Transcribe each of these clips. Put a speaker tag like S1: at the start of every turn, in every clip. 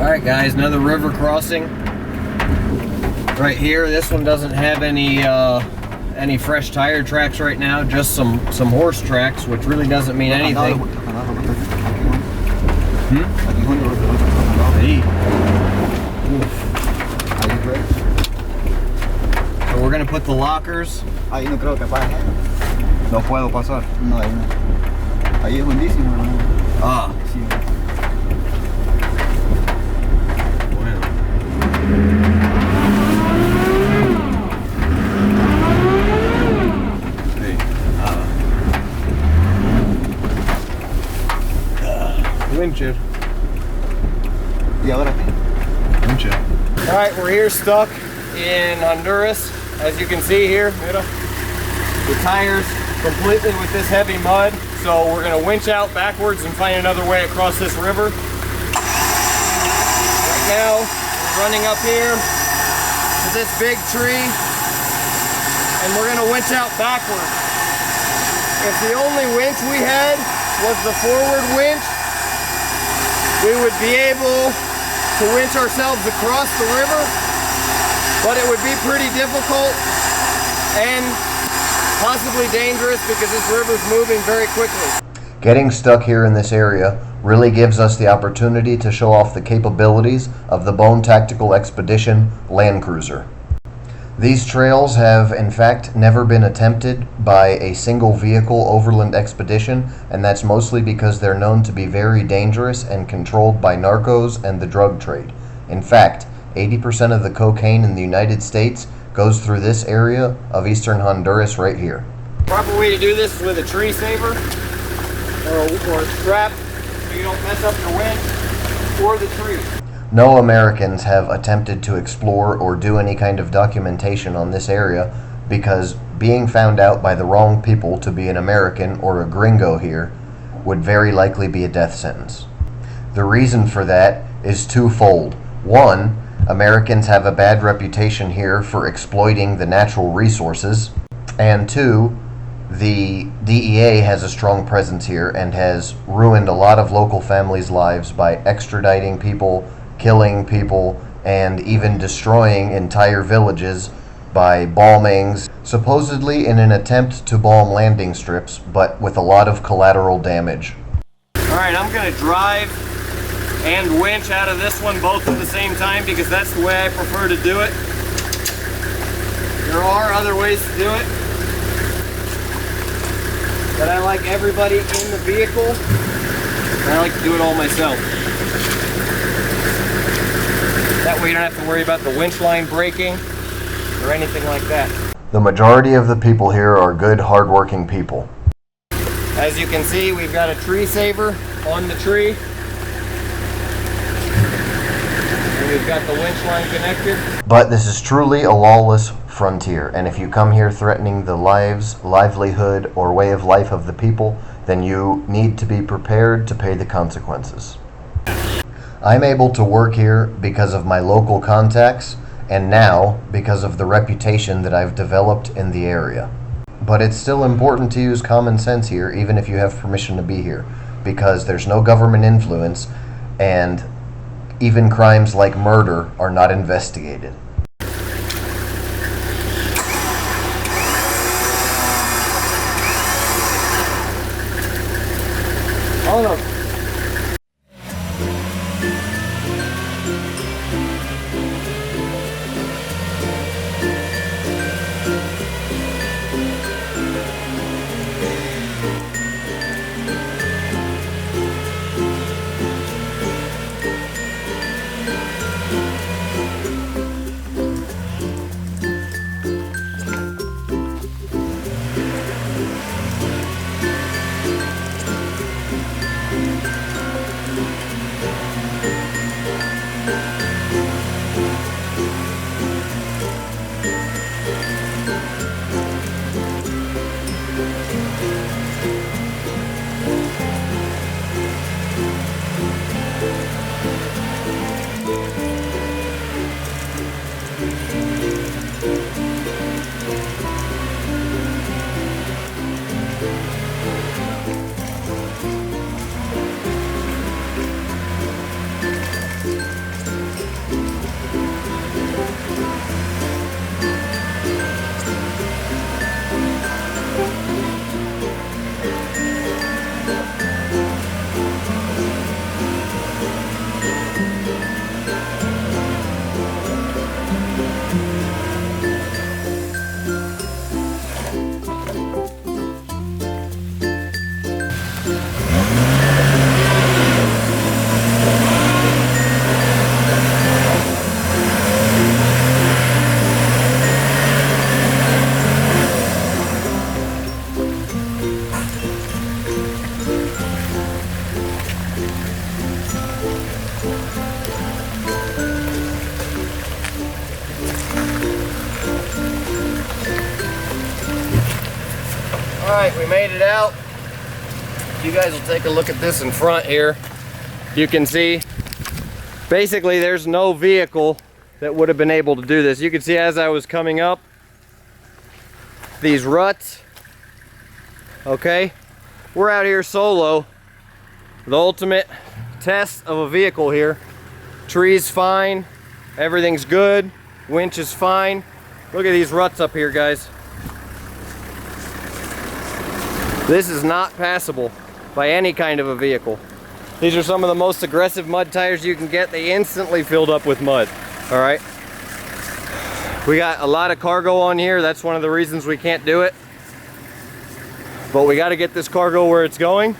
S1: Alright guys, another river crossing right here. This one doesn't have any fresh tire tracks right now, just some horse tracks, which really doesn't mean anything. So we're gonna put the lockers.
S2: Ahí no creo que pase. No puedo pasar. No, ahí no. Ahí es buenísimo.
S1: Ah.
S2: Sí.
S1: Bueno. Sí. Winch it.
S2: ¿Y ahora qué?
S1: Winch it. All right, we're here stuck in Honduras. As you can see here, mira, the tires completely with this heavy mud. So we're gonna winch out backwards and find another way across this river. Right now, we're running up here to this big tree, and we're gonna winch out backwards. If the only winch we had was the forward winch, we would be able to winch ourselves across the river, but it would be pretty difficult and possibly dangerous because this river's moving very quickly. Getting stuck here in this area really gives us the opportunity to show off the capabilities of the Bone Tactical Expedition Land Cruiser. These trails have in fact never been attempted by a single vehicle overland expedition, and that's mostly because they're known to be very dangerous and controlled by narcos and the drug trade. In fact, 80% of the cocaine in the United States goes through this area of eastern Honduras right here. Proper way to do this is with a tree saver or a strap so you don't mess up your winch or the tree. No Americans have attempted to explore or do any kind of documentation on this area because being found out by the wrong people to be an American or a gringo here would very likely be a death sentence. The reason for that is twofold. One, Americans have a bad reputation here for exploiting the natural resources, and two, the DEA has a strong presence here and has ruined a lot of local families' lives by extraditing people, killing people, and even destroying entire villages by bombings, supposedly in an attempt to bomb landing strips, but with a lot of collateral damage. Alright, I'm gonna drive and winch out of this one both at the same time because that's the way I prefer to do it. There are other ways to do it, but I like everybody in the vehicle, and I like to do it all myself. That way you don't have to worry about the winch line breaking or anything like that. The majority of the people here are good, hard-working people. As you can see, we've got a tree saver on the tree. We've got the winch line connected. But this is truly a lawless frontier, and if you come here threatening the lives, livelihood, or way of life of the people, then you need to be prepared to pay the consequences. I'm able to work here because of my local contacts, and now because of the reputation that I've developed in the area. But it's still important to use common sense here, even if you have permission to be here, because there's no government influence, and even crimes like murder are not investigated. Oh no. All right, we made it out. You guys will take a look at this in front here. You can see, basically there's no vehicle that would have been able to do this. You can see as I was coming up, these ruts, okay? We're out here solo. The ultimate test of a vehicle here. Tree's fine, everything's good, winch is fine. Look at these ruts up here, guys. This is not passable by any kind of a vehicle. These are some of the most aggressive mud tires you can get. They instantly filled up with mud, all right? We got a lot of cargo on here. That's one of the reasons we can't do it. But we got to get this cargo where it's going.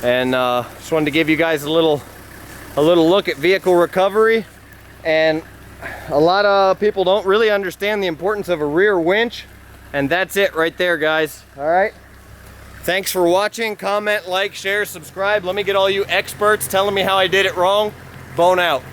S1: And just wanted to give you guys a little look at vehicle recovery. And a lot of people don't really understand the importance of a rear winch. And that's it right there, guys. All right. Thanks for watching. Comment, like, share, subscribe. Let me get all you experts telling me how I did it wrong. Bone out.